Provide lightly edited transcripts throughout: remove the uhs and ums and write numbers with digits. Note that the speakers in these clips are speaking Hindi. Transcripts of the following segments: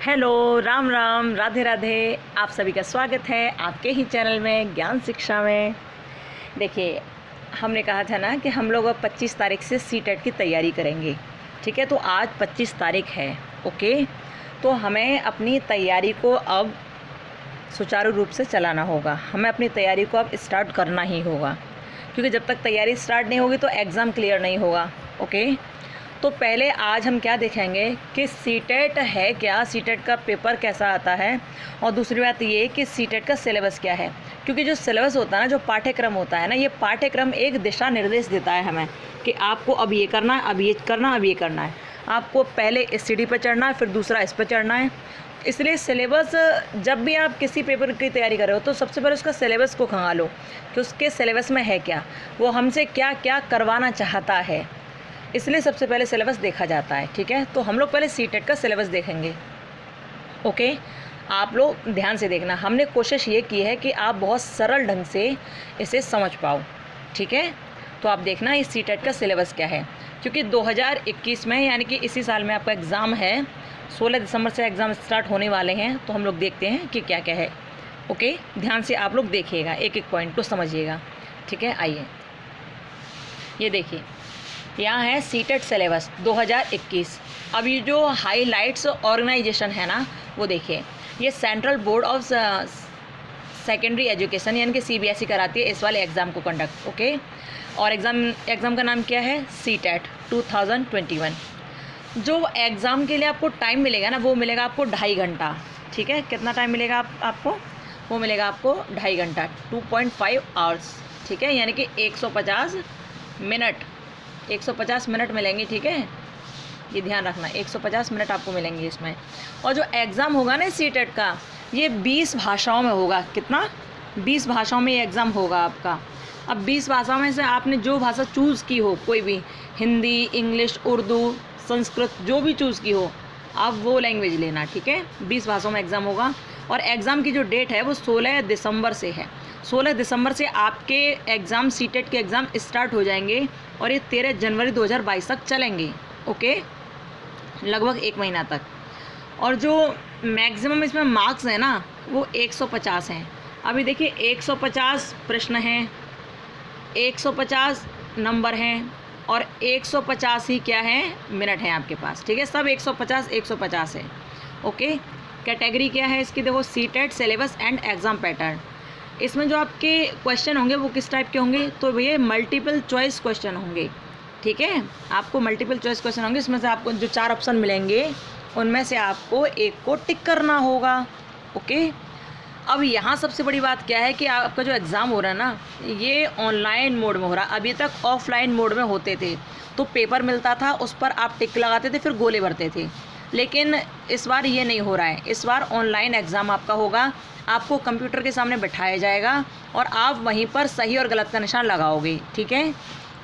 हेलो, राम राम, राधे राधे। आप सभी का स्वागत है आपके ही चैनल में ज्ञान शिक्षा में। देखिए, हमने कहा था ना कि हम लोग अब 25 तारीख से सीटेट की तैयारी करेंगे। ठीक है, तो आज 25 तारीख है। ओके, तो हमें अपनी तैयारी को अब सुचारू रूप से चलाना होगा। हमें अपनी तैयारी को अब स्टार्ट करना ही होगा, क्योंकि जब तक तैयारी स्टार्ट नहीं होगी तो एग्ज़ाम क्लियर नहीं होगा। ओके, तो पहले आज हम क्या देखेंगे कि सीटेट है क्या, सीटेट का पेपर कैसा आता है, और दूसरी बात ये कि सीटेट का सिलेबस क्या है। क्योंकि जो सिलेबस होता है ना, जो पाठ्यक्रम होता है ना, ये पाठ्यक्रम एक दिशा निर्देश देता है हमें कि आपको अब ये करना है, अब ये करना, अब ये करना है। आपको पहले इस सीढ़ी पर चढ़ना है, फिर दूसरा इस पर चढ़ना है। इसलिए सिलेबस, जब भी आप किसी पेपर की तैयारी कर रहे हो तो सबसे पहले उसका सिलेबस को खंगालो कि उसके सिलेबस में है क्या, वो हमसे क्या क्या करवाना चाहता है। इसलिए सबसे पहले सिलेबस देखा जाता है। ठीक है, तो हम लोग पहले सीटेट का सिलेबस देखेंगे। ओके, आप लोग ध्यान से देखना। हमने कोशिश ये की है कि आप बहुत सरल ढंग से इसे समझ पाओ। ठीक है, तो आप देखना इस सीटेट का सिलेबस क्या है, क्योंकि 2021 में यानी कि इसी साल में आपका एग्ज़ाम है। 16 दिसंबर से एग्ज़ाम स्टार्ट होने वाले हैं, तो हम लोग देखते हैं कि क्या क्या है। ओके, ध्यान से आप लोग देखिएगा, एक एक पॉइंट को समझिएगा। ठीक है, आइए ये देखिए, यहाँ है सीटेट सिलेबस 2021। अब ये जो हाईलाइट्स ऑर्गेनाइजेशन है ना, वो देखिए, ये central board of secondary education यानी कि CBSE कराती है इस वाले एग्ज़ाम को कंडक्ट। ओके, और एग्ज़ाम का नाम क्या है, सीटेट 2021। जो एग्ज़ाम के लिए आपको टाइम मिलेगा ना, वो मिलेगा आपको 2.5 घंटा। ठीक है, कितना टाइम मिलेगा आपको, वो मिलेगा आपको 2.5 घंटा, 2.5 आवर्स। ठीक है, यानी कि 150 मिनट, 150 मिनट मिलेंगे। ठीक है, ये ध्यान रखना, 150 मिनट आपको मिलेंगे इसमें। और जो एग्ज़ाम होगा ना सीटेट का, ये 20 भाषाओं में होगा। कितना, 20 भाषाओं में ये एग्ज़ाम होगा आपका। अब 20 भाषाओं में से आपने जो भाषा चूज़ की हो, कोई भी, हिंदी, इंग्लिश, उर्दू, संस्कृत, जो भी चूज़ की हो, आप वो लैंग्वेज लेना। ठीक है, 20 भाषाओं में एग्ज़ाम होगा। और एग्ज़ाम की जो डेट है वो 16 दिसंबर से है। 16 दिसंबर से आपके एग्ज़ाम, सीटेट के एग्ज़ाम स्टार्ट हो जाएंगे और ये 13 जनवरी 2022 तक चलेंगे। ओके, लगभग 1 महीना तक। और जो मैक्सिमम इसमें मार्क्स हैं ना, वो 150 हैं। अभी देखिए, 150 प्रश्न हैं, 150 नंबर हैं, और 150 ही क्या है, मिनट हैं आपके पास। ठीक है, सब 150 है। ओके, कैटेगरी क्या है इसकी, देखो, CTET syllabus and exam pattern. इसमें जो आपके क्वेश्चन होंगे वो किस टाइप के होंगे, तो भैया मल्टीपल चॉइस क्वेश्चन होंगे। ठीक है, आपको मल्टीपल चॉइस क्वेश्चन होंगे। इसमें से आपको जो 4 ऑप्शन मिलेंगे, उनमें से आपको एक को टिक करना होगा। ओके, अब यहाँ सबसे बड़ी बात क्या है कि आपका जो एग्ज़ाम हो रहा है ना, ये ऑनलाइन मोड में हो रहा है। अभी तक ऑफलाइन मोड में होते थे, तो पेपर मिलता था, उस पर आप टिक लगाते थे, फिर गोले भरते थे। लेकिन इस बार ये नहीं हो रहा है। इस बार ऑनलाइन एग्ज़ाम आपका होगा। आपको कंप्यूटर के सामने बैठाया जाएगा और आप वहीं पर सही और गलत का निशान लगाओगे। ठीक है,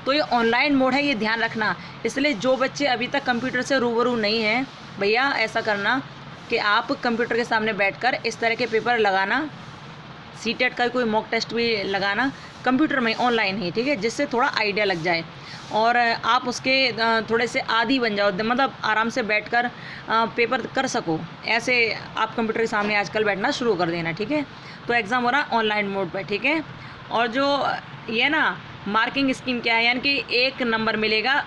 तो ये ऑनलाइन मोड है, ये ध्यान रखना। इसलिए जो बच्चे अभी तक कंप्यूटर से रूबरू नहीं हैं, भैया ऐसा करना कि आप कंप्यूटर के सामने बैठकर इस तरह के पेपर लगाना। सीटेट का कोई मॉक टेस्ट भी लगाना कंप्यूटर में, ऑनलाइन ही। ठीक है, जिससे थोड़ा आइडिया लग जाए और आप उसके थोड़े से आदी बन जाओ, मतलब आराम से बैठकर पेपर कर सको। ऐसे आप कंप्यूटर के सामने आजकल बैठना शुरू कर देना। ठीक है, तो एग्ज़ाम हो रहा है ऑनलाइन मोड पर। ठीक है, और जो ये ना मार्किंग स्कीम क्या है, यानी कि 1 नंबर मिलेगा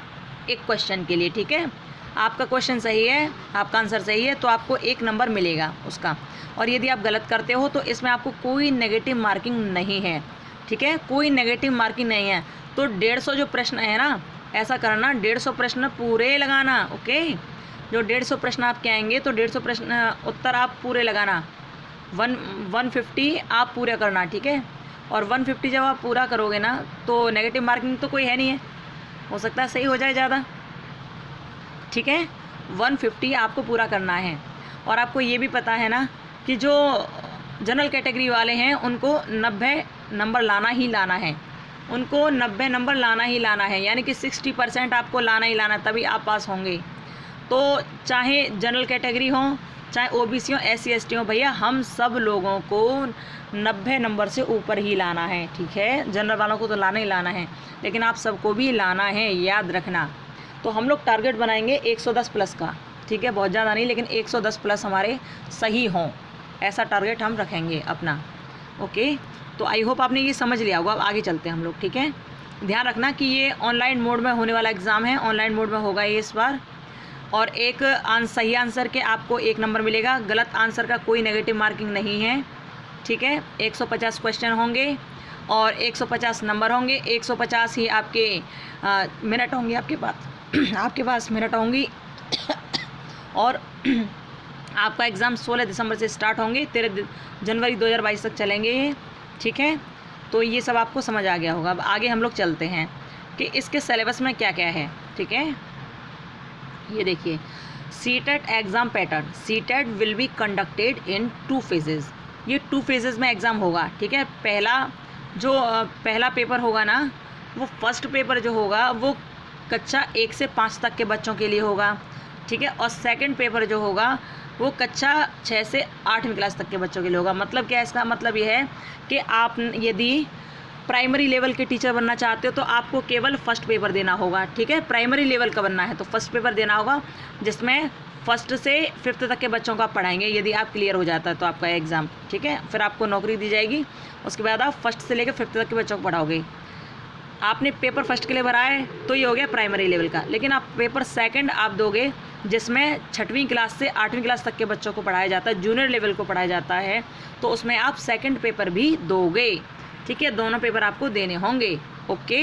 एक क्वेश्चन के लिए। ठीक है, आपका क्वेश्चन सही है, आपका आंसर सही है, तो आपको 1 नंबर मिलेगा उसका। और यदि आप गलत करते हो तो इसमें आपको कोई नेगेटिव मार्किंग नहीं है। ठीक है, कोई नेगेटिव मार्किंग नहीं है। तो 150 जो प्रश्न है ना, ऐसा करना, 150 प्रश्न पूरे लगाना। ओके, जो 150 प्रश्न आपके आएंगे तो 150 प्रश्न उत्तर आप पूरे लगाना। 150 आप पूरा करना। ठीक है, और 150 जब आप पूरा करोगे ना, तो नेगेटिव मार्किंग तो कोई है नहीं है, हो सकता है सही हो जाए ज़्यादा। ठीक है, 150 आपको पूरा करना है। और आपको ये भी पता है ना कि जो जनरल कैटेगरी वाले हैं उनको 90 नंबर लाना ही लाना है। उनको 90 नंबर लाना ही लाना है, यानी कि 60% आपको लाना ही लाना, तभी आप पास होंगे। तो चाहे जनरल कैटेगरी हो, चाहे OBC हो, SC ST हो, भैया हम सब लोगों को 90 नंबर से ऊपर ही लाना है। ठीक है, जनरल वालों को तो लाना ही लाना है, लेकिन आप सबको भी लाना है, याद रखना। तो हम लोग टारगेट बनाएंगे 110 प्लस का। ठीक है, बहुत ज़्यादा नहीं, लेकिन 110 प्लस हमारे सही हों, ऐसा टारगेट हम रखेंगे अपना। ओके, तो आई होप आपने ये समझ लिया होगा। अब आगे चलते हैं हम लोग, ठीक है। ध्यान रखना कि ये ऑनलाइन मोड में होने वाला एग्ज़ाम है, ऑनलाइन मोड में होगा ये इस बार। और एक सही आंसर के आपको 1 नंबर मिलेगा, गलत आंसर का कोई नेगेटिव मार्किंग नहीं है, ठीक है। 150 क्वेश्चन होंगे और 150 नंबर होंगे, 150 ही आपके मिनट होंगे आपके पास आपके पास मिनट होंगी और आपका एग्ज़ाम 16 दिसंबर से स्टार्ट होंगे, 13 जनवरी 2022 तक चलेंगे ये, ठीक है। तो ये सब आपको समझ आ गया होगा। अब आगे हम लोग चलते हैं कि इसके सिलेबस में क्या क्या है, ठीक है। ये देखिए, CTET exam pattern, CTET will be conducted in 2 phases. ये 2 फेजेज़ में एग्ज़ाम होगा, ठीक है। पहला पेपर होगा ना, वो फर्स्ट पेपर जो होगा वो कक्षा 1 से 5 तक के बच्चों के लिए होगा, ठीक है। और सेकंड पेपर जो होगा वो कक्षा 6 से 8वीं क्लास तक के बच्चों के लिए होगा। मतलब क्या है इसका मतलब ये है कि आप यदि प्राइमरी लेवल के टीचर बनना चाहते हो तो आपको केवल फर्स्ट पेपर देना होगा, ठीक है। प्राइमरी लेवल का बनना है तो फर्स्ट पेपर देना होगा, जिसमें फर्स्ट से 5th तक के बच्चों को आप पढ़ाएंगे। यदि आप क्लियर हो जाता है तो आपका एग्ज़ाम, ठीक है, फिर आपको नौकरी दी जाएगी। उसके बाद आप फर्स्ट से लेकर 5th तक के बच्चों को पढ़ाओगे। आपने पेपर फर्स्ट के लिए भरा है तो ये हो गया प्राइमरी लेवल का, लेकिन आप पेपर सेकंड आप दोगे जिसमें 6वीं क्लास से 8वीं क्लास तक के बच्चों को पढ़ाया जाता है, जूनियर लेवल को पढ़ाया जाता है, तो उसमें आप सेकंड पेपर भी दोगे, ठीक है। दोनों पेपर आपको देने होंगे, ओके,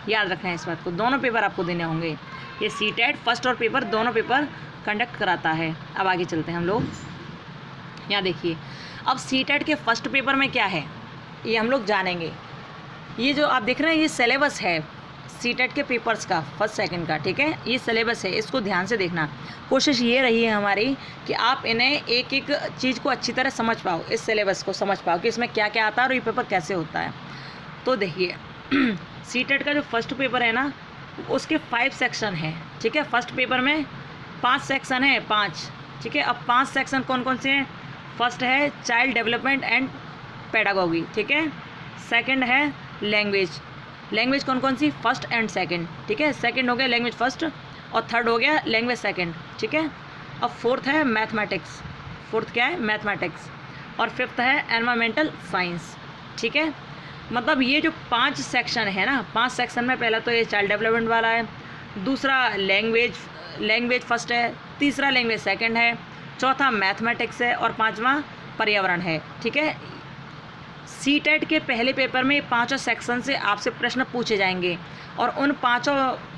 याद रखना है इस बात को, दोनों पेपर आपको देने होंगे। ये सीटेट फर्स्ट और पेपर दोनों पेपर कंडक्ट कराता है। अब आगे चलते हैं हम लोग। यहाँ देखिए, अब सीटेट के फर्स्ट पेपर में क्या है ये हम लोग जानेंगे। ये जो आप देख रहे हैं ये सिलेबस है सीटेट के पेपर्स का, फर्स्ट सेकंड का, ठीक है। ये सिलेबस है, इसको ध्यान से देखना। कोशिश ये रही है हमारी कि आप इन्हें एक एक चीज़ को अच्छी तरह समझ पाओ, इस सिलेबस को समझ पाओ कि इसमें क्या क्या आता है और ये पेपर कैसे होता है। तो देखिए सीटेट का जो फर्स्ट पेपर है ना, उसके 5 सेक्शन हैं, ठीक है। फर्स्ट पेपर में 5 सेक्शन है, 5, ठीक है। अब 5 सेक्शन कौन कौन से हैं? फर्स्ट है चाइल्ड डेवलपमेंट एंड पेडागोगी, ठीक है। सेकंड है लैंग्वेज, लैंग्वेज कौन कौन सी? फर्स्ट एंड सेकंड, ठीक है। सेकंड हो गया लैंग्वेज फर्स्ट और थर्ड हो गया लैंग्वेज सेकंड, ठीक है। अब फोर्थ है मैथमेटिक्स, फोर्थ क्या है? मैथमेटिक्स। और फिफ्थ है एनवायरमेंटल साइंस, ठीक है। मतलब ये जो 5 सेक्शन है ना, 5 सेक्शन में पहला तो ये चाइल्ड डेवलपमेंट वाला है, दूसरा लैंग्वेज फर्स्ट है, तीसरा लैंग्वेज सेकंड है, चौथा मैथमेटिक्स है और 5वां पर्यावरण है, ठीक है। सीटेट के पहले पेपर में 5 सेक्शन से आपसे प्रश्न पूछे जाएंगे और उन 5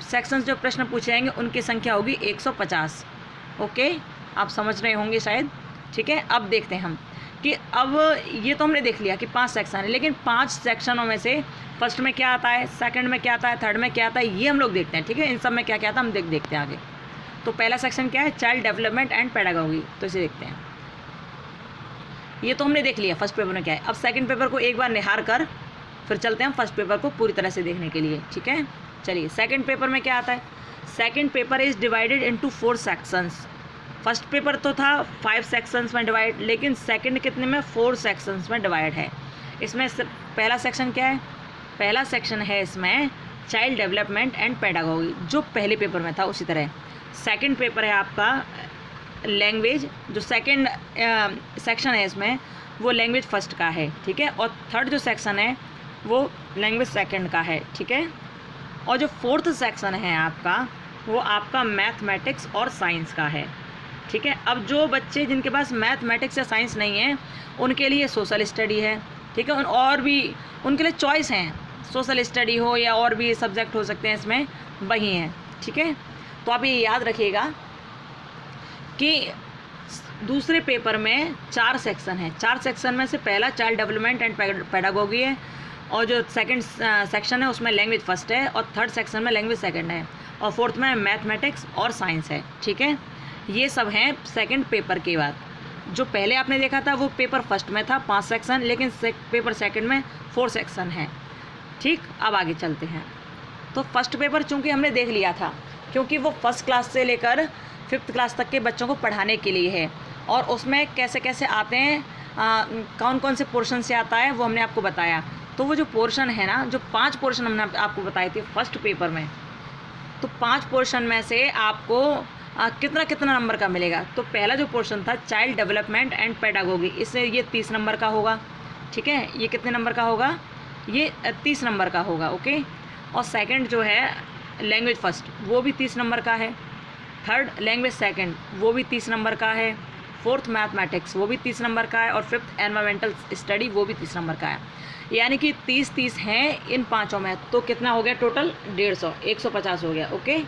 सेक्शन जो प्रश्न पूछे जाएंगे उनकी संख्या होगी 150, ओके, आप समझ रहे होंगे शायद, ठीक है। अब देखते हैं हम कि अब ये तो हमने देख लिया कि 5 सेक्शन है, लेकिन 5 सेक्शनों में से फर्स्ट में क्या आता है, सेकंड में क्या आता है, थर्ड में क्या आता है, ये हम लोग देखते हैं, ठीक है। इन सब में क्या क्या आता है हम देखते हैं आगे। तो पहला सेक्शन क्या है? चाइल्ड डेवलपमेंट एंड पेडागोगी, तो इसे देखते हैं। ये तो हमने देख लिया फर्स्ट पेपर में क्या है। अब सेकंड पेपर को एक बार निहार कर फिर चलते हैं फर्स्ट पेपर को पूरी तरह से देखने के लिए, ठीक है। चलिए, सेकंड पेपर में क्या आता है? Second paper is divided into 4 sections. First paper तो था 5 सेक्शंस में डिवाइड, लेकिन सेकंड कितने में? 4 सेक्शंस में डिवाइड है। इसमें पहला सेक्शन क्या है? पहला सेक्शन है इसमें चाइल्ड डेवलपमेंट एंड पेडागोगी, जो पहले पेपर में था उसी तरह। सेकंड पेपर है आपका लैंग्वेज, जो सेकंड सेक्शन है इसमें वो लैंग्वेज फर्स्ट का है, ठीक है। और थर्ड जो सेक्शन है वो लैंग्वेज सेकंड का है, ठीक है। और जो फोर्थ सेक्शन है आपका वो आपका मैथमेटिक्स और साइंस का है, ठीक है। अब जो बच्चे जिनके पास मैथमेटिक्स या साइंस नहीं है उनके लिए सोशल स्टडी है, ठीक है। और भी उनके लिए चॉइस हैं, सोशल स्टडी हो या और भी सब्जेक्ट हो सकते हैं, इसमें वही हैं, ठीक है। तो आप ये याद रखिएगा कि दूसरे पेपर में 4 सेक्शन है, 4 सेक्शन में से पहला चाइल्ड डेवलपमेंट एंड पेडागोगी है, और जो सेकंड सेक्शन है उसमें लैंग्वेज फर्स्ट है, और थर्ड सेक्शन में लैंग्वेज सेकंड है, और फोर्थ में मैथमेटिक्स और साइंस है, ठीक है। ये सब हैं सेकंड पेपर के बाद। जो पहले आपने देखा था वो पेपर फर्स्ट में था 5 सेक्शन, लेकिन पेपर सेकंड में 4 सेक्शन है, ठीक। अब आगे चलते हैं। तो फर्स्ट पेपर चूँकि हमने देख लिया था, क्योंकि वो फर्स्ट क्लास से लेकर 5th क्लास तक के बच्चों को पढ़ाने के लिए है, और उसमें कैसे कैसे आते हैं, कौन कौन से पोर्शन से आता है वो हमने आपको बताया। तो वो जो पोर्शन है ना, जो 5 पोर्शन हमने आपको बताए थे फर्स्ट पेपर में, तो 5 पोर्शन में से आपको कितना कितना नंबर का मिलेगा। तो पहला जो पोर्शन था चाइल्ड डेवलपमेंट एंड पेडागोगी, इससे ये 30 नंबर का होगा, ठीक है। ये कितने नंबर का होगा, ये 30 नंबर का होगा, ओके। और सेकंड जो है लैंग्वेज फर्स्ट, वो भी 30 नंबर का है। थर्ड लैंग्वेज सेकंड, वो भी 30 नंबर का है। फोर्थ मैथमेटिक्स, वो भी 30 नंबर का है। और फिफ्थ एनवायरमेंटल स्टडी, वो भी 30 नंबर का है। यानी कि 30-30 हैं इन पाँचों में। तो कितना हो गया टोटल, 150, 150 हो गया, ओके।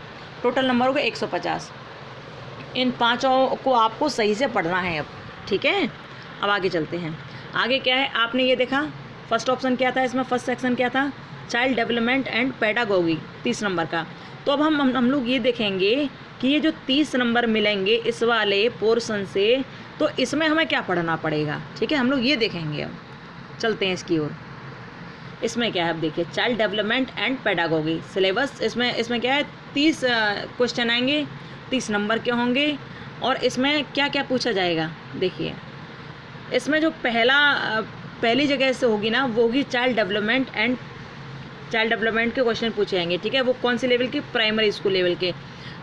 टोटल नंबर हो गया 150। इन पाँचों को आपको सही से पढ़ना है अब, ठीक है। अब आगे चलते हैं। आगे क्या है, आपने ये देखा फर्स्ट ऑप्शन क्या था इसमें, फर्स्ट सेक्शन क्या था, child development and pedagogy, 30 number का। तो अब हम लोग ये देखेंगे कि ये जो 30 नंबर मिलेंगे इस वाले पोर्शन से, तो इसमें हमें क्या पढ़ना पड़ेगा, ठीक है। हम लोग ये देखेंगे। अब चलते हैं इसकी ओर। इसमें क्या है, अब देखिए child development and pedagogy syllabus, इसमें क्या है 30 क्वेश्चन आएंगे, 30 नंबर के होंगे। और इसमें क्या क्या पूछा जाएगा, देखिए इसमें जो पहली जगह से होगी ना, वो होगी चाइल्ड डेवलपमेंट के क्वेश्चन पूछे जाएंगे, ठीक है। वो कौन से लेवल के, प्राइमरी स्कूल लेवल के।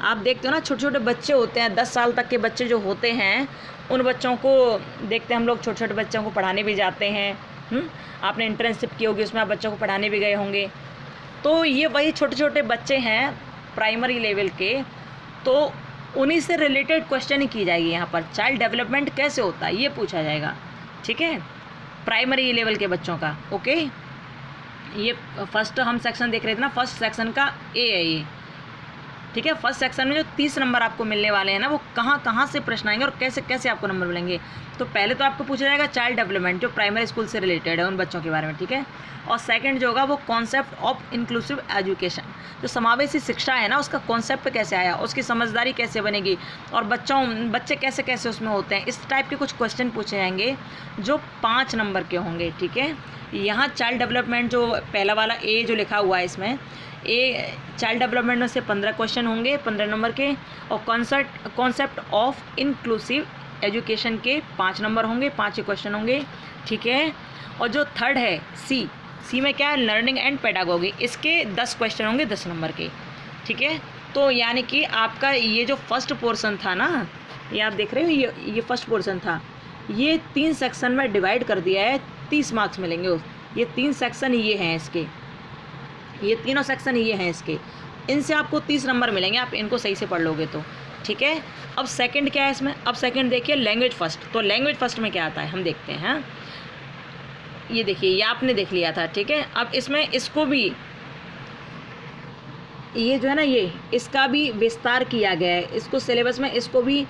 आप देखते हो ना छोटे छोटे बच्चे होते हैं, 10 साल तक के बच्चे जो होते हैं, उन बच्चों को देखते हैं हम लोग, छोटे छोटे बच्चों को पढ़ाने भी जाते हैं। आपने इंटर्नशिप की होगी, उसमें आप बच्चों को पढ़ाने भी गए होंगे। तो ये वही छोटे छोटे बच्चे हैं प्राइमरी लेवल के, तो उन्हीं से रिलेटेड क्वेश्चन ही की जाएगी यहाँ पर। चाइल्ड डेवलपमेंट कैसे होता है ये पूछा जाएगा, ठीक है, प्राइमरी लेवल के बच्चों का, ओके। ये फर्स्ट हम सेक्शन देख रहे थे ना, फर्स्ट सेक्शन का ए है ये, ठीक है। फर्स्ट सेक्शन में जो 30 नंबर आपको मिलने वाले हैं ना, वो कहाँ से प्रश्न आएंगे और कैसे कैसे आपको नंबर मिलेंगे। तो पहले तो आपको पूछा जाएगा चाइल्ड डेवलपमेंट, जो प्राइमरी स्कूल से रिलेटेड है, उन बच्चों के बारे में, ठीक है। और सेकंड जो होगा वो कॉन्सेप्ट ऑफ इंक्लूसिव एजुकेशन, जो समावेशी शिक्षा है ना, उसका कॉन्सेप्ट कैसे आया, उसकी समझदारी कैसे बनेगी, और बच्चे कैसे कैसे उसमें होते हैं, इस टाइप के कुछ क्वेश्चन पूछे जाएंगे जो 5 नंबर के होंगे, ठीक है। यहाँ चाइल्ड डेवलपमेंट जो पहला वाला ए जो लिखा हुआ है, इसमें ए चाइल्ड डेवलपमेंट में से 15 क्वेश्चन होंगे 15 नंबर के। और कॉन्सेप्ट ऑफ इंक्लूसिव एजुकेशन के 5 नंबर होंगे, 5 क्वेश्चन होंगे, ठीक है। और जो थर्ड है सी में क्या है, लर्निंग एंड पेडागोगी, इसके 10 क्वेश्चन होंगे 10 नंबर के, ठीक है। तो यानी कि आपका ये जो फर्स्ट पोर्शन था ना, ये आप देख रहे हो, ये फर्स्ट पोर्शन था, ये 3 सेक्शन में डिवाइड कर दिया है, 30 मार्क्स मिलेंगे। ये 3 सेक्शन ये हैं इसके, ये तीनों सेक्शन ये हैं इसके, इनसे आपको 30 नंबर मिलेंगे, आप इनको सही से पढ़ लोगे तो, ठीक है। अब सेकंड क्या है इसमें, अब सेकंड देखिए लैंग्वेज फर्स्ट। तो लैंग्वेज फर्स्ट में क्या आता है हम देखते हैं। हाँ, ये देखिए, ये आपने देख लिया था, ठीक है। अब इसमें इसको भी, ये जो है ना, ये इसका भी विस्तार किया गया है, इसको सिलेबस में इसको भी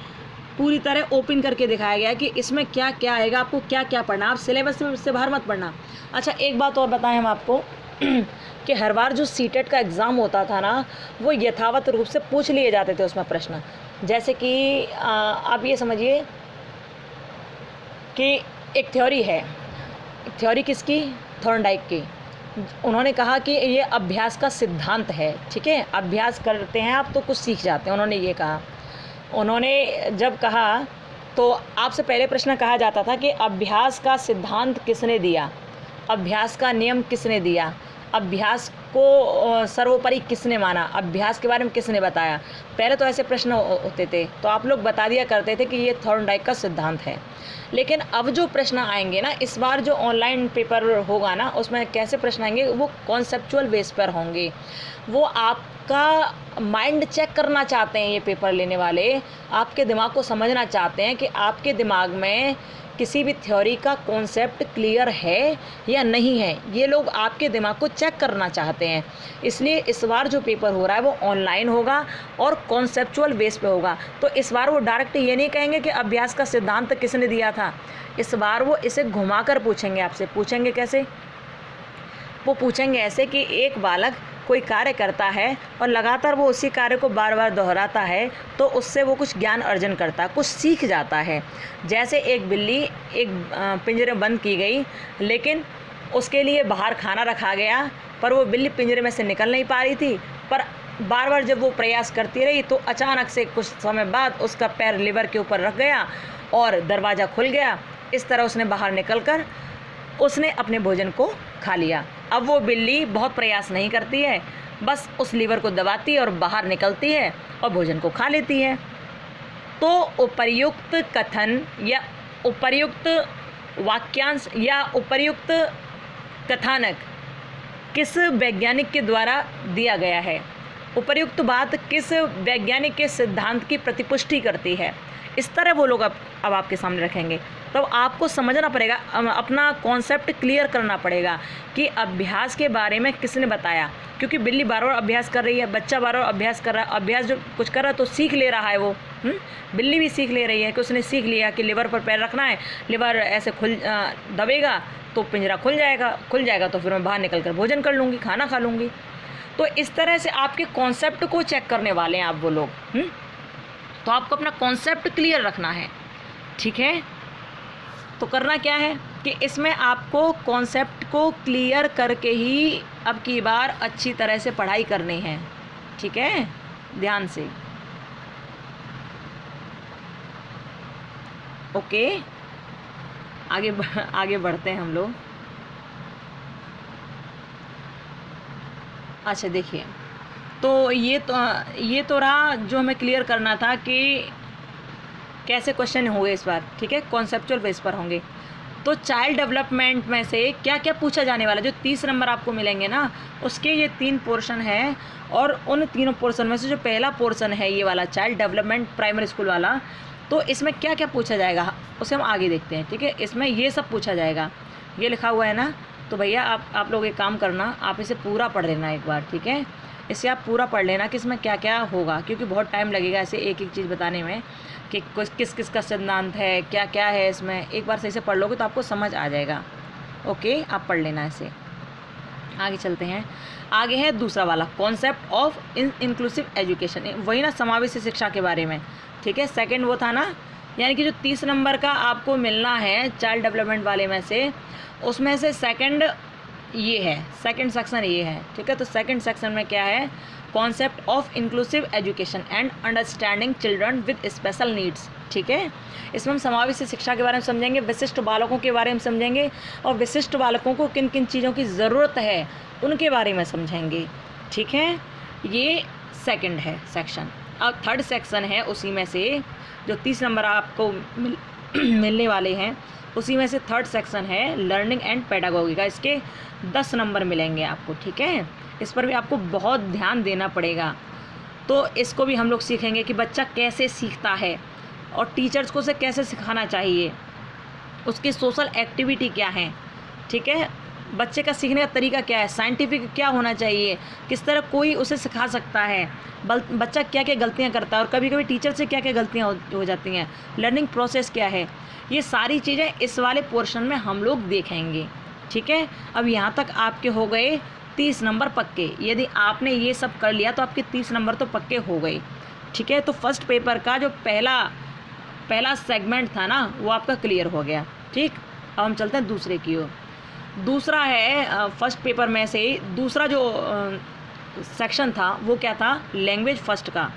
पूरी तरह ओपन करके दिखाया गया है कि इसमें क्या क्या आएगा, आपको क्या क्या पढ़ना, आप सिलेबस से बाहर मत पढ़ना। अच्छा, एक बात और बताएं हम आपको कि हर बार जो सीटेट का एग्ज़ाम होता था ना, वो यथावत रूप से पूछ लिए जाते थे उसमें प्रश्न। जैसे कि आप ये समझिए कि एक थ्योरी है, थ्योरी किसकी, थॉर्नडाइक की। उन्होंने कहा कि ये अभ्यास का सिद्धांत है, ठीक है। अभ्यास करते हैं आप तो कुछ सीख जाते हैं, उन्होंने ये कहा। उन्होंने जब कहा तो आपसे पहले प्रश्न कहा जाता था कि अभ्यास का सिद्धांत किसने दिया, अभ्यास का नियम किसने दिया, अभ्यास को सर्वोपरि किसने माना, अभ्यास के बारे में किसने बताया। पहले तो ऐसे प्रश्न होते थे, तो आप लोग बता दिया करते थे कि ये थॉर्नडाइक का सिद्धांत है। लेकिन अब जो प्रश्न आएंगे ना, इस बार जो ऑनलाइन पेपर होगा ना, उसमें कैसे प्रश्न आएंगे, वो कॉन्सेप्चुअल बेस पर होंगे। वो आपका माइंड चेक करना चाहते हैं, ये पेपर लेने वाले आपके दिमाग को समझना चाहते हैं कि आपके दिमाग में किसी भी थ्योरी का कॉन्सेप्ट क्लियर है या नहीं है। ये लोग आपके दिमाग को चेक करना चाहते हैं। इसलिए इस बार जो पेपर हो रहा है वो ऑनलाइन होगा और कॉन्सेप्चुअल बेस पे होगा। तो इस बार वो डायरेक्ट ये नहीं कहेंगे कि अभ्यास का सिद्धांत किसने दिया था, इस बार वो इसे घुमाकर पूछेंगे आपसे। पूछेंगे कैसे, वो पूछेंगे ऐसे कि एक बालक कोई कार्य करता है और लगातार वो उसी कार्य को बार बार दोहराता है, तो उससे वो कुछ ज्ञान अर्जन करता है, कुछ सीख जाता है। जैसे एक बिल्ली एक पिंजरे में बंद की गई, लेकिन उसके लिए बाहर खाना रखा गया, पर वो बिल्ली पिंजरे में से निकल नहीं पा रही थी। पर बार बार जब वो प्रयास करती रही तो अचानक से कुछ समय बाद उसका पैर लीवर के ऊपर रख गया और दरवाज़ा खुल गया। इस तरह उसने बाहर निकलकर उसने अपने भोजन को खा लिया। अब वो बिल्ली बहुत प्रयास नहीं करती है, बस उस लीवर को दबाती है और बाहर निकलती है और भोजन को खा लेती है। तो उपर्युक्त कथन या उपर्युक्त वाक्यांश या उपर्युक्त कथानक किस वैज्ञानिक के द्वारा दिया गया है, उपर्युक्त बात किस वैज्ञानिक के सिद्धांत की प्रतिपुष्टि करती है। इस तरह वो लोग अब आपके सामने रखेंगे। तो आपको समझना पड़ेगा, अपना कॉन्सेप्ट क्लियर करना पड़ेगा कि अभ्यास के बारे में किसने बताया, क्योंकि बिल्ली बार बार अभ्यास कर रही है, बच्चा बार बार अभ्यास कर रहा है, अभ्यास जो कुछ कर रहा है तो सीख ले रहा है वो। बिल्ली भी सीख ले रही है कि उसने सीख लिया कि लिवर पर पैर रखना है, लिवर ऐसे दबेगा तो पिंजरा खुल जाएगा तो फिर मैं बाहर निकल कर भोजन कर लूँगी, खाना खा लूँगी। तो इस तरह से आपके कॉन्सेप्ट को चेक करने वाले हैं आप वो लोग। तो आपको अपना कॉन्सेप्ट क्लियर रखना है, ठीक है। तो करना क्या है कि इसमें आपको कॉन्सेप्ट को क्लियर करके ही अब की बार अच्छी तरह से पढ़ाई करनी है, ठीक है, ध्यान से। ओके, आगे बढ़ते हैं हम लोग। अच्छा देखिए, तो ये तो रहा जो हमें क्लियर करना था कि कैसे क्वेश्चन होंगे इस बार, ठीक है, कॉन्सेप्चुअल बेस पर होंगे। तो चाइल्ड डेवलपमेंट में से क्या क्या पूछा जाने वाला, जो 30 नंबर आपको मिलेंगे ना, उसके ये 3 पोर्शन हैं। और उन तीनों पोर्शन में से जो पहला पोर्शन है ये वाला चाइल्ड डेवलपमेंट प्राइमरी स्कूल वाला, तो इसमें क्या क्या पूछा जाएगा उसे हम आगे देखते हैं, ठीक है। इसमें ये सब पूछा जाएगा, ये लिखा हुआ है ना। तो भैया आप लोग एक काम करना, आप इसे पूरा पढ़ लेना एक बार, ठीक है। इसे आप पूरा पढ़ लेना कि इसमें क्या क्या होगा, क्योंकि बहुत टाइम लगेगा ऐसे एक एक चीज़ बताने में कि किस किस का सिद्धांत है, क्या क्या है इसमें। एक बार सही से पढ़ लोगे तो आपको समझ आ जाएगा। ओके, आप पढ़ लेना इसे। आगे चलते हैं। आगे है दूसरा वाला कॉन्सेप्ट ऑफ इंक्लूसिव एजुकेशन, वही ना समावेशी शिक्षा के बारे में, ठीक है। सेकंड वो था ना, यानी कि जो 30 नंबर का आपको मिलना है चाइल्ड डेवलपमेंट वाले में से, उसमें से सेकंड ये है, सेकंड सेक्शन ये है, ठीक है। तो सेकंड सेक्शन में क्या है, concept of inclusive education and understanding children with special needs, ठीक है। इसमें हम समावेशी शिक्षा के बारे में समझेंगे, विशिष्ट बालकों के बारे में समझेंगे, और विशिष्ट बालकों को किन किन चीज़ों की ज़रूरत है उनके बारे में समझेंगे, ठीक है। ये सेकंड है सेक्शन। अब थर्ड सेक्शन है उसी में से, जो 30 नंबर आपको मिलने वाले हैं, उसी में से थर्ड सेक्शन है लर्निंग एंड पेडागोगी का। इसके 10 नंबर मिलेंगे आपको, ठीक है। इस पर भी आपको बहुत ध्यान देना पड़ेगा। तो इसको भी हम लोग सीखेंगे कि बच्चा कैसे सीखता है और टीचर्स को उसे कैसे सिखाना चाहिए, उसकी सोशल एक्टिविटी क्या है, ठीक है, बच्चे का सीखने का तरीका क्या है, साइंटिफिक क्या होना चाहिए, किस तरह कोई उसे सिखा सकता है, बच्चा क्या क्या गलतियां करता है और कभी कभी टीचर से क्या क्या गलतियां हो जाती हैं, लर्निंग प्रोसेस क्या है, ये सारी चीज़ें इस वाले पोर्शन में हम लोग देखेंगे, ठीक है। अब यहाँ तक आपके हो गए 30 नंबर पक्के। यदि आपने ये सब कर लिया तो आपके 30 नंबर तो पक्के हो गए, ठीक है। तो फर्स्ट पेपर का जो पहला सेगमेंट था ना, वो आपका क्लियर हो गया, ठीक। अब हम चलते हैं दूसरे की ओर। दूसरा है फर्स्ट पेपर में से दूसरा जो सेक्शन था वो क्या था, लैंग्वेज फर्स्ट का।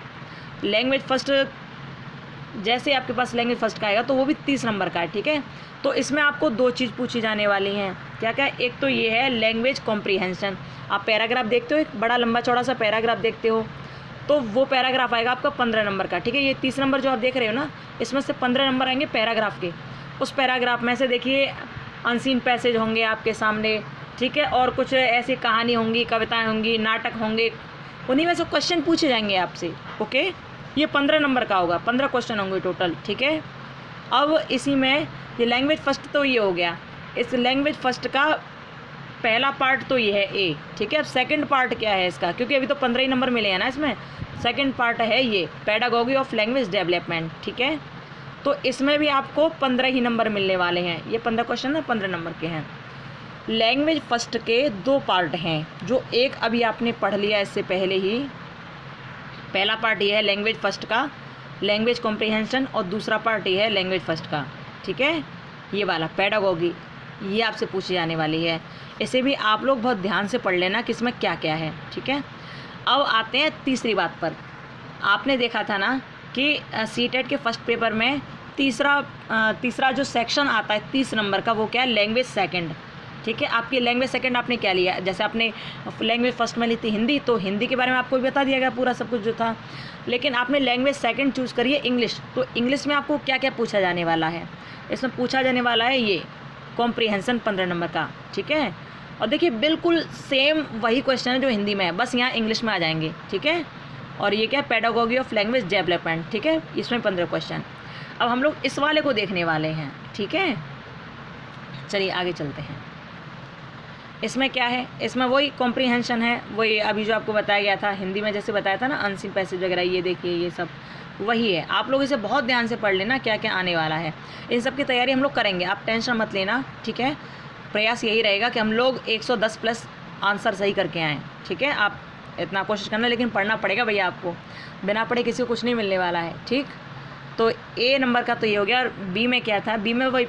लैंग्वेज फर्स्ट जैसे आपके पास लैंग्वेज फर्स्ट का आएगा तो वो भी 30 नंबर का है, ठीक है। तो इसमें आपको 2 चीज़ पूछी जाने वाली हैं, क्या क्या, एक तो ये है लैंग्वेज कॉम्प्रीहेंशन। आप पैराग्राफ देखते हो, एक बड़ा लंबा चौड़ा सा पैराग्राफ देखते हो, तो वो पैराग्राफ आएगा आपका 15 नंबर का, ठीक है। ये 30 नंबर जो आप देख रहे हो ना, इसमें से 15 नंबर आएंगे पैराग्राफ के। उस पैराग्राफ में से देखिए अनसीन पैसेज होंगे आपके सामने, ठीक है, और कुछ ऐसी कहानी होंगी, कविताएं होंगी, नाटक होंगे, उन्हीं में से क्वेश्चन पूछे जाएंगे आपसे, ओके। ये 15 नंबर का होगा, 15 क्वेश्चन होंगे टोटल, ठीक है। अब इसी में ये लैंग्वेज फर्स्ट तो ये हो गया, इस लैंग्वेज फर्स्ट का पहला पार्ट तो ये है ए, ठीक है। अब सेकंड पार्ट क्या है इसका, क्योंकि अभी तो 15 ही नंबर मिले हैं ना इसमें, सेकंड पार्ट है ये पेडागोगी ऑफ लैंग्वेज डेवलपमेंट, ठीक है। तो इसमें भी आपको 15 ही नंबर मिलने वाले हैं। ये 15 क्वेश्चन ना 15 नंबर के हैं। लैंग्वेज फर्स्ट के 2 पार्ट हैं, जो एक अभी आपने पढ़ लिया इससे पहले ही। पहला पार्ट ये है लैंग्वेज फर्स्ट का, लैंग्वेज कॉम्प्रीहेंशन, और दूसरा पार्ट ये है लैंग्वेज फर्स्ट का, ठीक है। ये वाला पेडागोगी, ये आपसे पूछी जाने वाली है। इसे भी आप लोग बहुत ध्यान से पढ़ लेना कि इसमें क्या क्या है, ठीक है। अब आते हैं तीसरी बात पर। आपने देखा था ना कि सीटेट के फर्स्ट पेपर में तीसरा जो सेक्शन आता है 30 नंबर का, वो क्या है, लैंग्वेज सेकंड, ठीक है। आपकी लैंग्वेज सेकंड आपने क्या लिया, जैसे आपने लैंग्वेज फर्स्ट में ली थी हिंदी, तो हिंदी के बारे में आपको भी बता दिया गया पूरा सब कुछ जो था। लेकिन आपने लैंग्वेज सेकंड चूज़ करी है इंग्लिश, तो इंग्लिश में आपको क्या क्या पूछा जाने वाला है, इसमें पूछा जाने वाला है ये कॉम्प्रीहेंशन 15 नंबर का, ठीक है। और देखिए बिल्कुल सेम वही क्वेश्चन है जो हिंदी में है, बस यहाँ इंग्लिश में आ जाएंगे, ठीक है। और ये क्या है, पेडागोगी ऑफ लैंग्वेज डेवलपमेंट, ठीक है, इसमें 15 क्वेश्चन। अब हम लोग इस वाले को देखने वाले हैं, ठीक है। चलिए आगे चलते हैं। इसमें क्या है, इसमें वही कॉम्प्रीहेंशन है, वही अभी जो आपको बताया गया था हिंदी में, जैसे बताया था ना अनसीन पैसेज वगैरह, ये देखिए ये सब वही है। आप लोग इसे बहुत ध्यान से पढ़ लेना क्या क्या आने वाला है, इन सब की तैयारी हम लोग करेंगे, आप टेंशन मत लेना, ठीक है। प्रयास यही रहेगा कि हम लोग 110 प्लस आंसर सही करके आएँ, ठीक है। आप इतना कोशिश करना, लेकिन पढ़ना पड़ेगा भैया आपको, बिना पढ़े किसी को कुछ नहीं मिलने वाला है, ठीक। तो ए नंबर का तो ये हो गया। और बी में क्या था, बी में वही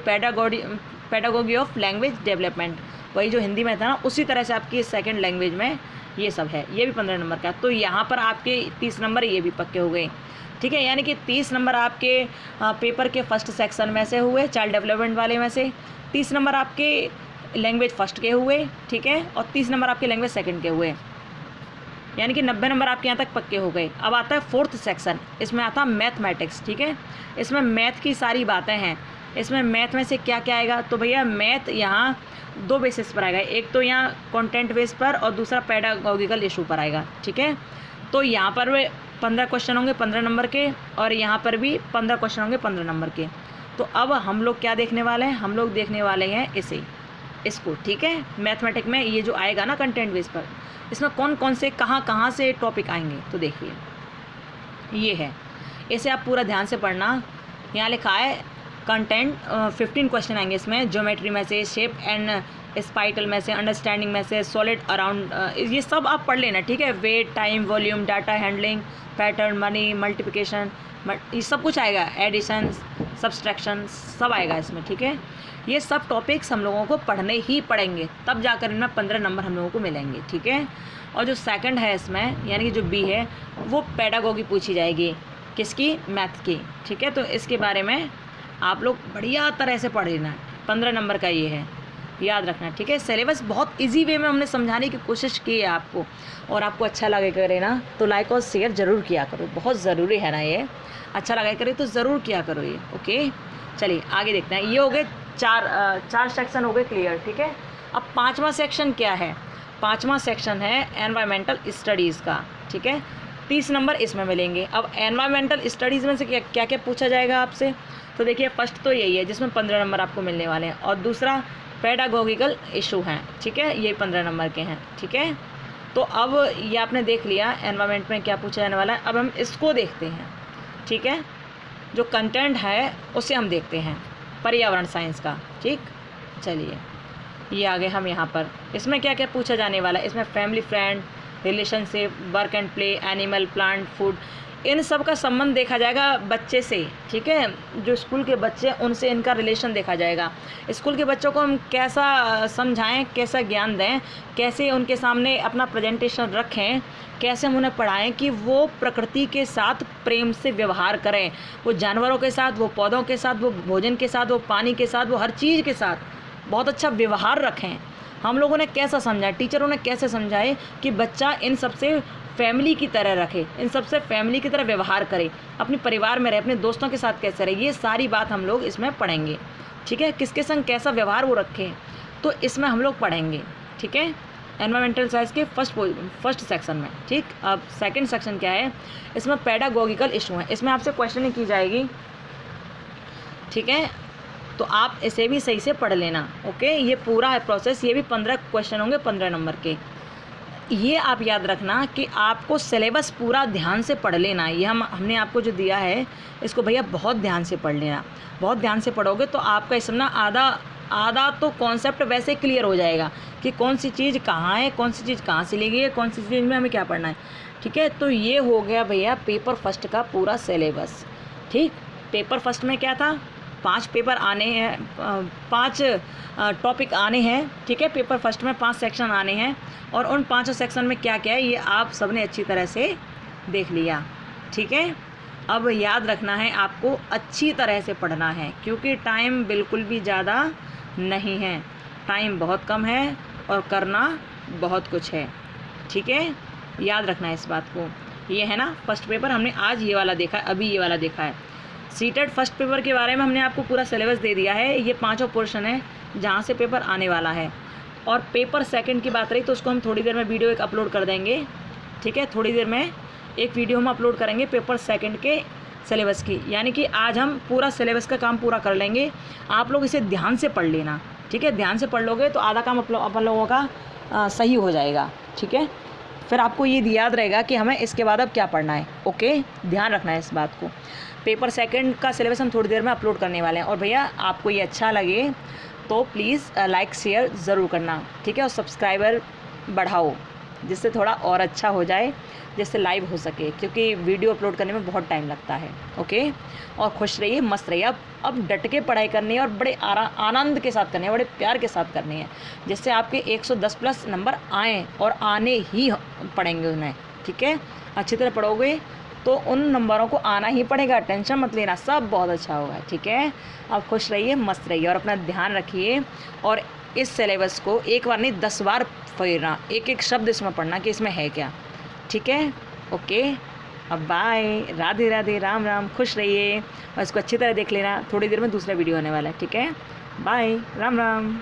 पेडागोगी ऑफ लैंग्वेज डेवलपमेंट, वही जो हिंदी में था ना, उसी तरह से आपकी सेकंड लैंग्वेज में ये सब है, ये भी 15 नंबर का। तो यहाँ पर आपके 30 नंबर ये भी पक्के हो गए, ठीक है। यानी कि 30 नंबर आपके पेपर के फर्स्ट सेक्शन में से हुए, चाइल्ड डेवलपमेंट वाले में से, 30 नंबर आपके लैंग्वेज फर्स्ट के हुए, ठीक है, और 30 नंबर आपके लैंग्वेज सेकंड के हुए, यानी कि 90 नंबर आपके यहाँ तक पक्के हो गए। अब आता है फोर्थ सेक्शन, इसमें आता है मैथमेटिक्स, ठीक है। इसमें मैथ की सारी बातें हैं। इसमें मैथ में से क्या क्या आएगा, तो भैया मैथ यहाँ 2 बेसिस पर आएगा, एक तो यहाँ कंटेंट बेस पर और दूसरा पेडागोगिकल इशू पर आएगा, ठीक है। तो यहाँ पर वे 15 क्वेश्चन होंगे 15 नंबर के, और यहाँ पर भी 15 क्वेश्चन होंगे 15 नंबर के। तो अब हम लोग क्या देखने वाले हैं, हम लोग देखने वाले हैं इसको, ठीक है। मैथमेटिक में ये जो आएगा ना कंटेंट बेस पर, इसमें कौन कौन से कहाँ से टॉपिक आएंगे, तो देखिए ये है, इसे आप पूरा ध्यान से पढ़ना। यहाँ लिखा है कंटेंट 15 क्वेश्चन आएंगे इसमें, ज्योमेट्री में से, शेप एंड स्पाइटल में से, अंडरस्टैंडिंग में से, सॉलिड अराउंड, ये सब आप पढ़ लेना, ठीक है। Weight, time, volume, data handling, pattern, money, multiplication, ये सब कुछ आएगा, एडिशन, सब्सट्रैक्शन, सब आएगा इसमें, ठीक है। ये सब टॉपिक्स हम लोगों को पढ़ने ही पड़ेंगे, तब जाकर इनमें 15 नंबर हम लोगों को मिलेंगे, ठीक है। और जो सेकंड है इसमें, यानी कि जो बी है, वो पेडागोगी पूछी जाएगी, किसकी, मैथ की, ठीक है। तो इसके बारे में आप लोग बढ़िया तरह से पढ़ लेना, 15 नंबर का ये है, याद रखना, ठीक है। सिलेबस बहुत इजी वे में हमने समझाने की कोशिश की है आपको, और आपको अच्छा लगे करे ना तो लाइक और शेयर ज़रूर किया करो, बहुत ज़रूरी है ना, ये अच्छा लगा करे तो ज़रूर किया करो ये, ओके। चलिए आगे देखते हैं। ये हो गए चार सेक्शन हो गए क्लियर, ठीक है। अब 5वां सेक्शन क्या है, 5वां सेक्शन है एनवायरमेंटल स्टडीज़ का, ठीक है। 30 नंबर इसमें मिलेंगे। अब एनवायरमेंटल स्टडीज़ में से क्या क्या पूछा जाएगा आपसे, तो देखिए फर्स्ट तो यही है जिसमें 15 नंबर आपको मिलने वाले हैं, और दूसरा पेडागोगिकल इशू हैं, ठीक है, ये 15 नंबर के हैं, ठीक है। तो अब ये आपने देख लिया एनवायरमेंट में क्या पूछा जाने वाला है। अब हम इसको देखते हैं, ठीक है, जो कंटेंट है उसे हम देखते हैं, पर्यावरण साइंस का, ठीक। चलिए ये आगे हम यहाँ पर, इसमें क्या क्या पूछा जाने वाला है, इसमें family, friend, relationship, work and play, animal, plant, food, इन सब का संबंध देखा जाएगा बच्चे से, ठीक है। जो स्कूल के बच्चे हैं उनसे इनका रिलेशन देखा जाएगा। स्कूल के बच्चों को हम कैसा समझाएं, कैसा ज्ञान दें, कैसे उनके सामने अपना प्रेजेंटेशन रखें, कैसे हम उन्हें पढ़ाएं कि वो प्रकृति के साथ प्रेम से व्यवहार करें, वो जानवरों के साथ, वो पौधों के साथ, वो भोजन के साथ, वो पानी के साथ, वो हर चीज़ के साथ बहुत अच्छा व्यवहार रखें। हम लोगों ने कैसा समझाए, टीचरों ने कैसे समझाए कि बच्चा इन सबसे फैमिली की तरह रखे, इन सबसे फैमिली की तरह व्यवहार करे, अपने परिवार में रहे, अपने दोस्तों के साथ कैसे रहे, ये सारी बात हम लोग इसमें पढ़ेंगे, ठीक है। किसके संग कैसा व्यवहार वो रखें, तो इसमें हम लोग पढ़ेंगे, ठीक है, एनवायरमेंटल साइंस के फर्स्ट सेक्शन में, ठीक। अब सेकंड सेक्शन क्या है, इसमें पेडागोगिकल इशू है, इसमें आपसे क्वेश्चनिंग की जाएगी, ठीक है। तो आप इसे भी सही से पढ़ लेना, ओके। ये पूरा है प्रोसेस, ये भी 15 क्वेश्चन होंगे 15 नंबर के। ये आप याद रखना कि आपको सिलेबस पूरा ध्यान से पढ़ लेना, ये हमने आपको जो दिया है इसको भैया बहुत ध्यान से पढ़ लेना। बहुत ध्यान से पढ़ोगे तो आपका इसमें ना आधा तो कॉन्सेप्ट वैसे क्लियर हो जाएगा कि कौन सी चीज़ कहाँ है, कौन सी चीज़ कहाँ से ली गई है, कौन सी चीज़ में हमें क्या पढ़ना है, ठीक है। तो ये हो गया भैया पेपर फर्स्ट का पूरा सिलेबस, ठीक। पेपर फर्स्ट में क्या था, 5 पेपर आने हैं, 5 टॉपिक आने हैं, ठीक है। पेपर फर्स्ट में 5 सेक्शन आने हैं, और उन 5 सेक्शन में क्या क्या है ये आप सबने अच्छी तरह से देख लिया, ठीक है। अब याद रखना है आपको अच्छी तरह से पढ़ना है, क्योंकि टाइम बिल्कुल भी ज़्यादा नहीं है। टाइम बहुत कम है और करना बहुत कुछ है, ठीक है, याद रखना है इस बात को। ये है ना फर्स्ट पेपर, हमने आज ये वाला देखा है, अभी ये वाला देखा है। सीटेट फर्स्ट पेपर के बारे में हमने आपको पूरा सिलेबस दे दिया है। ये 5 पोर्शन है जहाँ से पेपर आने वाला है। और पेपर सेकंड की बात रही तो उसको हम थोड़ी देर में वीडियो एक अपलोड कर देंगे, ठीक है, थोड़ी देर में एक वीडियो हम अपलोड करेंगे पेपर सेकंड के सिलेबस की। यानी कि आज हम पूरा सिलेबस का काम पूरा कर लेंगे। आप लोग इसे ध्यान से पढ़ लेना, ठीक है, ध्यान से पढ़ लोगे तो आधा काम अपन लोगों का सही हो जाएगा, ठीक है। फिर आपको ये याद रहेगा कि हमें इसके बाद अब क्या पढ़ना है, ओके, ध्यान रखना है इस बात को। पेपर सेकंड का सिलेबस हम थोड़ी देर में अपलोड करने वाले हैं। और भैया आपको ये अच्छा लगे तो प्लीज़ लाइक शेयर ज़रूर करना, ठीक है, और सब्सक्राइबर बढ़ाओ जिससे थोड़ा और अच्छा हो जाए, जिससे लाइव हो सके, क्योंकि वीडियो अपलोड करने में बहुत टाइम लगता है, ओके। और खुश रहिए, मस्त रहिए। अब डट के पढ़ाई करनी है और बड़े आनंद के साथ करनी है, बड़े प्यार के साथ करनी है, जिससे आपके 110 प्लस नंबर आएँ और आने ही पड़ेंगे उन्हें, ठीक है। अच्छी तरह पढ़ोगे तो उन नंबरों को आना ही पड़ेगा, टेंशन मत लेना, सब बहुत अच्छा होगा, ठीक है। अब खुश रहिए, मस्त रहिए और अपना ध्यान रखिए। और इस सिलेबस को एक बार नहीं 10 बार पढ़ना, एक एक शब्द इसमें पढ़ना कि इसमें है क्या, ठीक है, ओके। अब बाय, राधे राधे, राम राम, खुश रहिए और इसको अच्छी तरह देख लेना। थोड़ी देर में दूसरा वीडियो आने वाला है, ठीक है, बाय, राम राम।